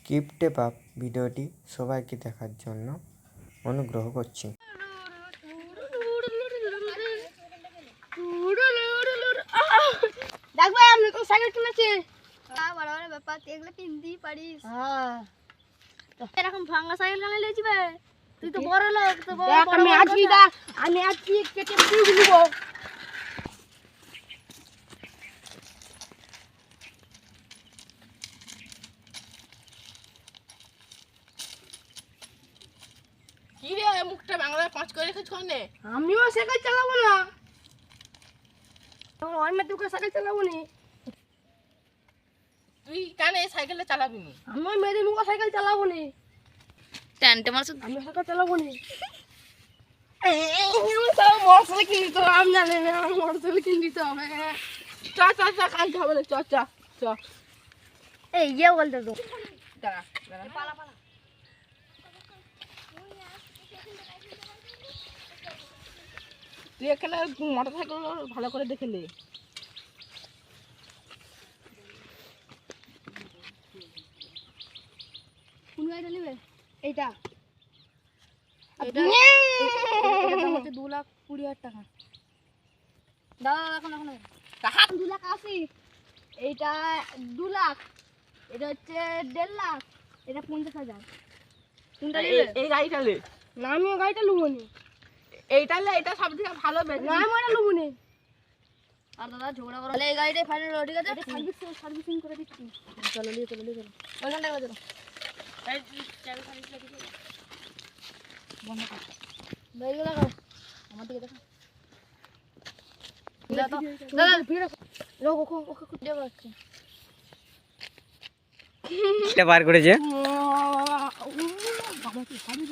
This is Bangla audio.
স্কিপ টেপ আপ ভিডিওটি সবাইকে দেখার জন্য অনুগ্রহ করছি। দেখ ভাই আমি তো সাইকেল কিনেছি। বড় বড় ব্যাপার এগুলো কিনতেই পারিস। এরকম ভাঙা সাইকেল কিনে নিয়েছি ভাই। তুই তো বড় লোক, তো বড় আমি আজকে দেখ আমি আজকে কেটে দিয়ে দিব। কি রে মুখটা বাংলা পাঁচ করে রেখেছ কোনে? আমিও সাইকেল চালাবো না। অন্য দুটো সাইকেল চালাবো নি। তুই কানে সাইকেলটা চালাবি নি? আমি মেয়েদের মুখে সাইকেল চালাবো নি। টানতে মারছ? আমি সাইকেল চালাবো নি। মোটরসাইকেল কিনতে হবে, আমি জানি না মোটরসাইকেল কিনতে হবে। চ চ চ কানতে হবে, চ চ চ। এই ইয়ে বলতে তো দাঁড়া দাঁড়া পালা পালা। তুই এখানে মোটর সাইকেল ভালো করে দেখে নে। কোন গাড়িটা নেবে? এইটা এটা হচ্ছে 2,20,000 টাকা। দাদা এখন এখন কাহা 2,80,000। এইটা 2 লাখ, এটা হচ্ছে 1.5 লাখ, এটা 50,000। কোনটা নেবে? এই গাড়িটা লে। না আমিও গাড়িটা লুবো নি। এইটা লে, এটা সবথেকে ভালো বেশি। না আমি এটা লুবো নি। আর দাদা ঝগড়া করো, এই গাড়িটাই ফাইনাল, ঠিক আছে? সার্ভিসিং করে দিচ্ছি। চলো নিয়ে চলো ওইখানটা চলো। এই চাবি খালি দিকে বন্ধ কর। বাইরে লাগাও, আমার দিকে দেখো। দাদা দাদা ভিড় লোক ওকে খুঁজে পাচ্ছে। এটা বার করেছে। বাবা কি সার্ভিস